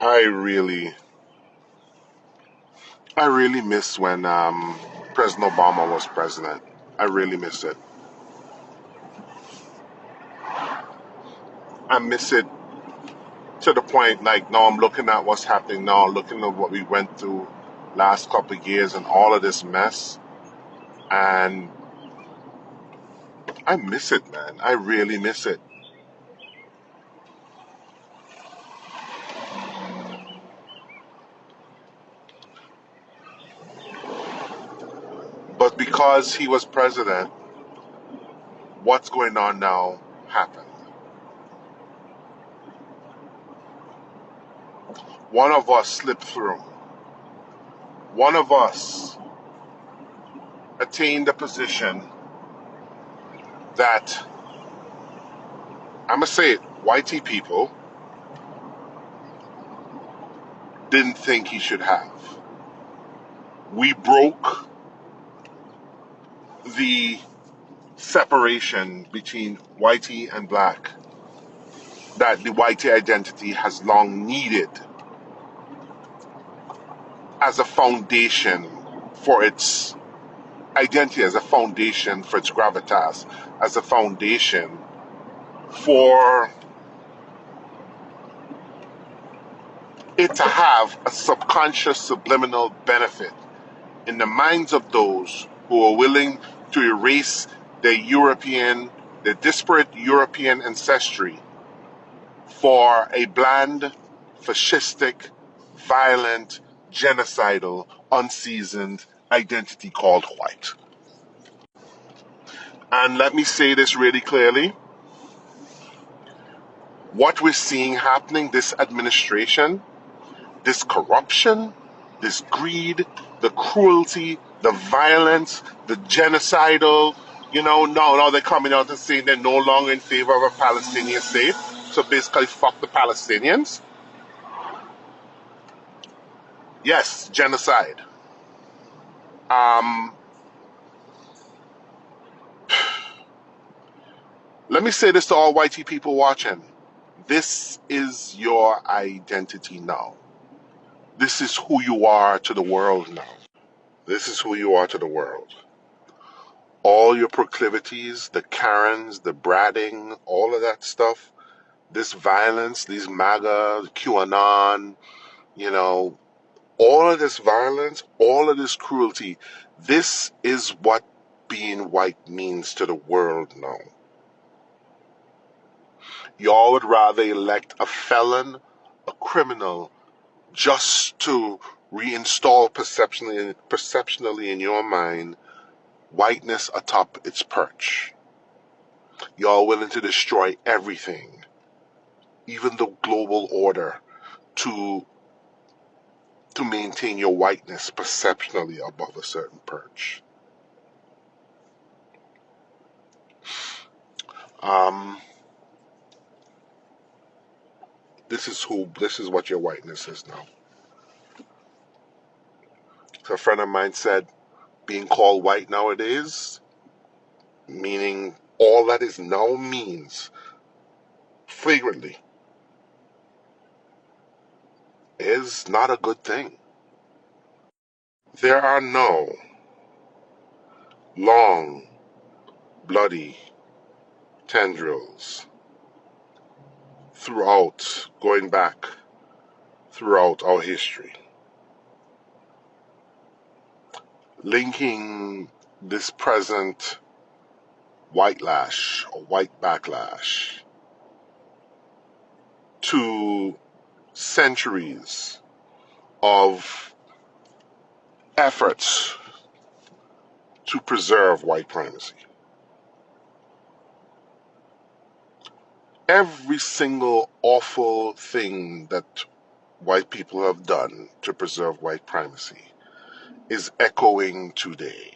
I really, I really miss when President Obama was president. I really miss it. I miss it to the point like now I'm looking at what's happening now, looking at what we went through last couple of years and all of this mess, and I miss it, man. I really miss it. But because he was president, what's going on now happened. One of us slipped through. One of us attained a position that, I'm going to say it, YT people didn't think he should have. We broke the separation between whitey and black that the whitey identity has long needed as a foundation for its identity, as a foundation for its gravitas, as a foundation for it to have a subconscious subliminal benefit in the minds of those who are willing to erase their disparate European ancestry for a bland, fascistic, violent, genocidal, unseasoned identity called white. And let me say this really clearly. What we're seeing happening, this administration, this corruption, this greed, the cruelty, the violence, the genocidal, now they're coming out and saying they're no longer in favor of a Palestinian state. So basically, fuck the Palestinians. Yes, genocide. Um, Let me say this to all whitey people watching. This is your identity now. This is who you are to the world now. This is who you are to the world. All your proclivities, the Karens, the bratting, all of that stuff, this violence, these MAGA, QAnon, all of this violence, all of this cruelty, this is what being white means to the world now. Y'all would rather elect a felon, a criminal, just to reinstall perceptionally in your mind whiteness atop its perch. Y'all willing to destroy everything, even the global order, to maintain your whiteness perceptionally above a certain perch. This is what your whiteness is now. So a friend of mine said, being called white nowadays, meaning all that is now means, flagrantly, is not a good thing. There are no long, bloody tendrils going back throughout our history, linking this present white lash or white backlash to centuries of efforts to preserve white primacy. Every single awful thing that white people have done to preserve white primacy is echoing today.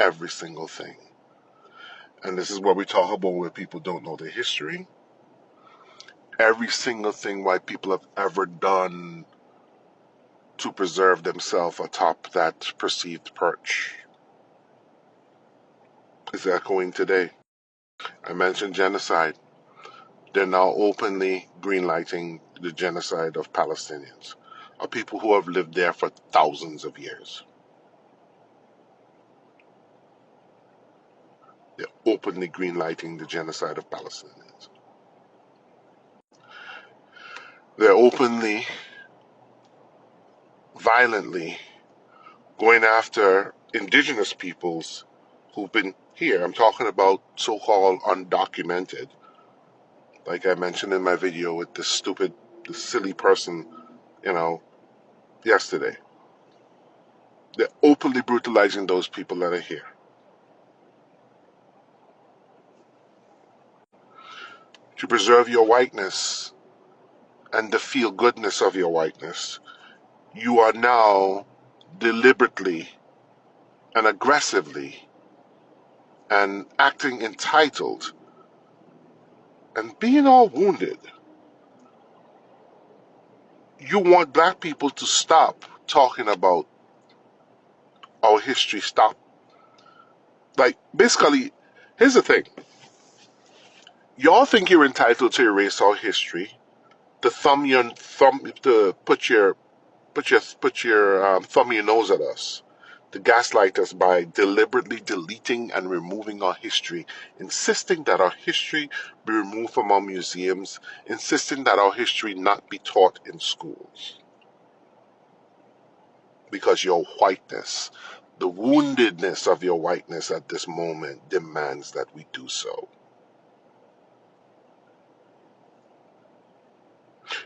Every single thing. And this is what we talk about where people don't know their history. Every single thing white people have ever done to preserve themselves atop that perceived perch is echoing today. I mentioned genocide. they're now openly greenlighting the genocide of Palestinians, of people who have lived there for thousands of years. They're openly greenlighting the genocide of Palestinians. They're openly, violently going after indigenous peoples who've been here. I'm talking about so-called undocumented, like I mentioned in my video with this silly person, yesterday. They're openly brutalizing those people that are here. To preserve your whiteness and the feel-goodness of your whiteness, you are now deliberately and aggressively and acting entitled and being all wounded. You want black people to stop talking about our history, stop. Like, basically, here's the thing. Y'all think you're entitled to erase our history, to put your thumb in your nose at us, to gaslight us by deliberately deleting and removing our history, insisting that our history be removed from our museums, insisting that our history not be taught in schools. Because your whiteness, the woundedness of your whiteness at this moment demands that we do so.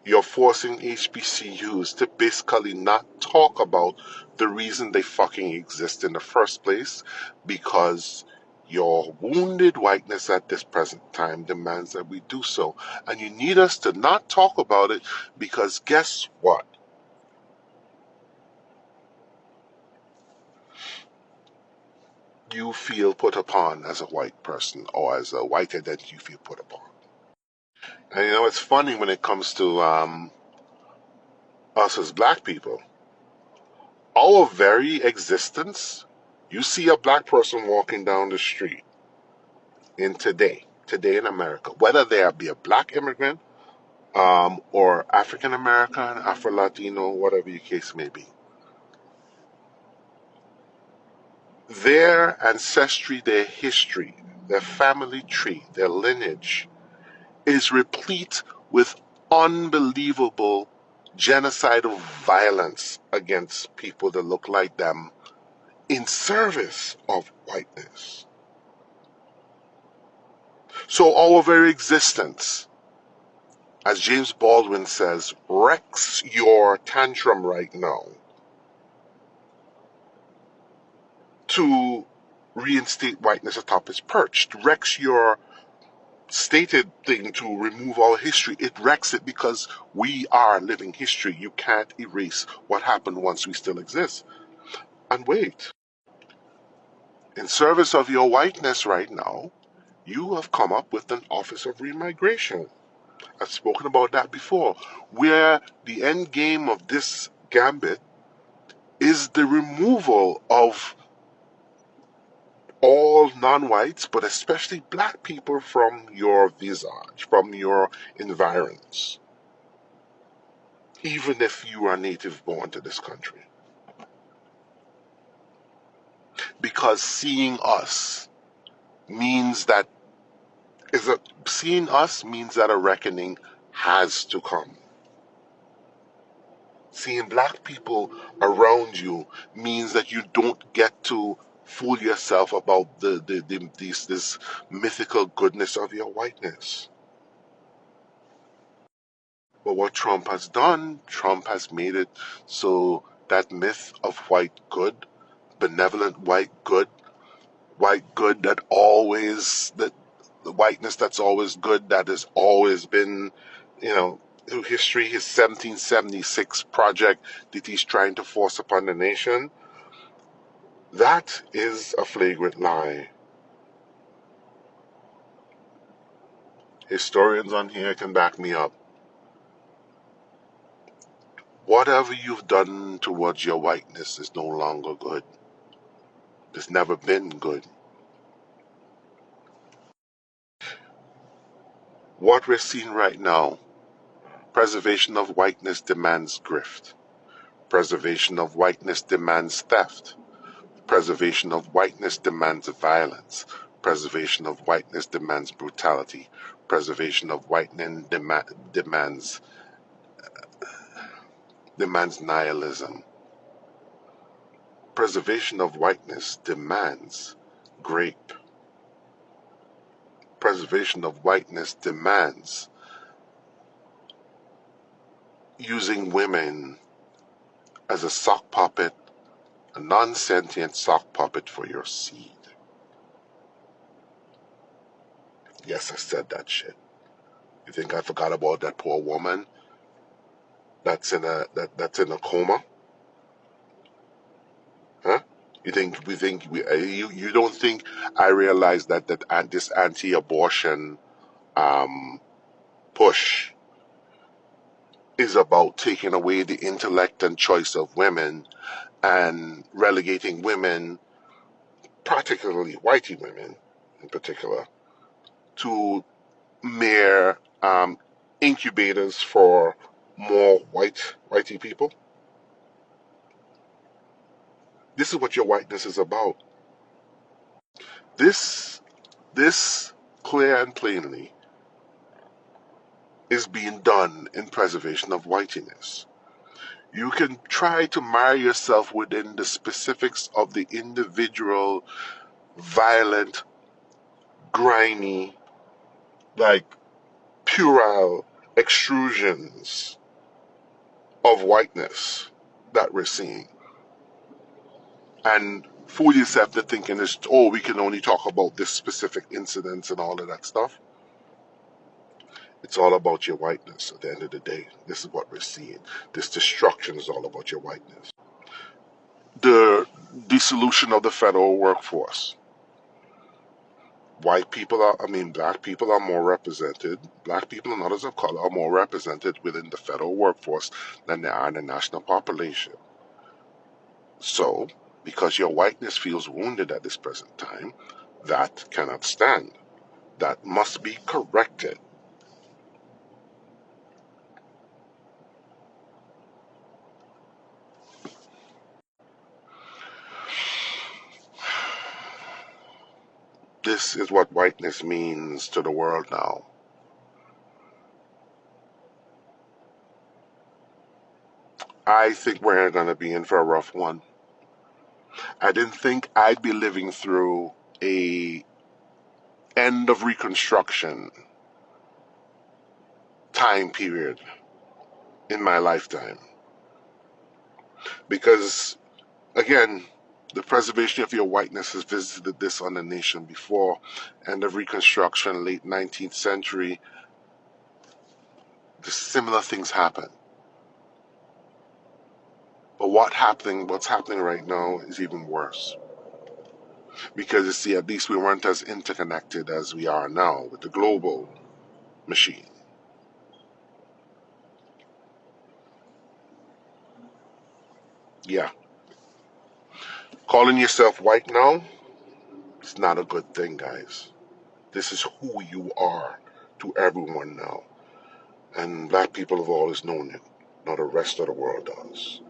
You're forcing HBCUs to basically not talk about the reason they fucking exist in the first place, because your wounded whiteness at this present time demands that we do so. And you need us to not talk about it because guess what? You feel put upon as a white person, or as a white identity you feel put upon. And it's funny when it comes to us as black people. Our very existence, you see a black person walking down the street today in America, whether they be a black immigrant or African American, Afro Latino, whatever your case may be. Their ancestry, their history, their family tree, their lineage is replete with unbelievable genocidal violence against people that look like them in service of whiteness. So our very existence, as James Baldwin says, wrecks your tantrum right now to reinstate whiteness atop its perch. It wrecks your stated thing to remove our history. It wrecks it because we are living history. You can't erase what happened once we still exist. And wait, in service of your whiteness right now, you have come up with an Office of Remigration. I've spoken about that before, where the end game of this gambit is the removal of all non-whites, but especially black people from your visage, from your environs, even if you are native born to this country. Because seeing us means that a reckoning has to come. Seeing black people around you means that you don't get to fool yourself about this mythical goodness of your whiteness. But what Trump has done, Trump has made it so that myth of white good, benevolent white good that the whiteness that's always good, that has always been, through history, his 1776 project that he's trying to force upon the nation, that is a flagrant lie. Historians on here can back me up. Whatever you've done towards your whiteness is no longer good. It's never been good. What we're seeing right now, preservation of whiteness demands grift. Preservation of whiteness demands theft. Preservation of whiteness demands violence. Preservation of whiteness demands brutality. Preservation of whiteness demands nihilism. Preservation of whiteness demands grape. Preservation of whiteness demands using women as a sock puppet, a non-sentient sock puppet for your seed. Yes, I said that shit. You think I forgot about that poor woman that's in a coma? Huh? You don't think I realize that this anti-abortion push is about taking away the intellect and choice of women and relegating women, particularly whitey women in particular, to mere incubators for more whitey people? This is what your whiteness is about. This clear and plainly is being done in preservation of whiteness. You can try to marry yourself within the specifics of the individual violent, grimy, like puerile extrusions of whiteness that we're seeing. And fool yourself to thinking this, oh, we can only talk about this specific incidents and all of that stuff. It's all about your whiteness at the end of the day. This is what we're seeing. This destruction is all about your whiteness. The dissolution of the federal workforce. Black people are more represented. Black people and others of color are more represented within the federal workforce than they are in the national population. So, because your whiteness feels wounded at this present time, that cannot stand. That must be corrected. This is what whiteness means to the world now. I think we're going to be in for a rough one. I didn't think I'd be living through a end of Reconstruction time period in my lifetime. Because, again, the preservation of your whiteness has visited this on the nation before. End of Reconstruction, late 19th century, the similar things happen. But what's happening right now is even worse. Because you see, at least we weren't as interconnected as we are now with the global machine. Yeah. Calling yourself white now, it's not a good thing, guys. This is who you are to everyone now. And black people have always known it. Now the rest of the world does.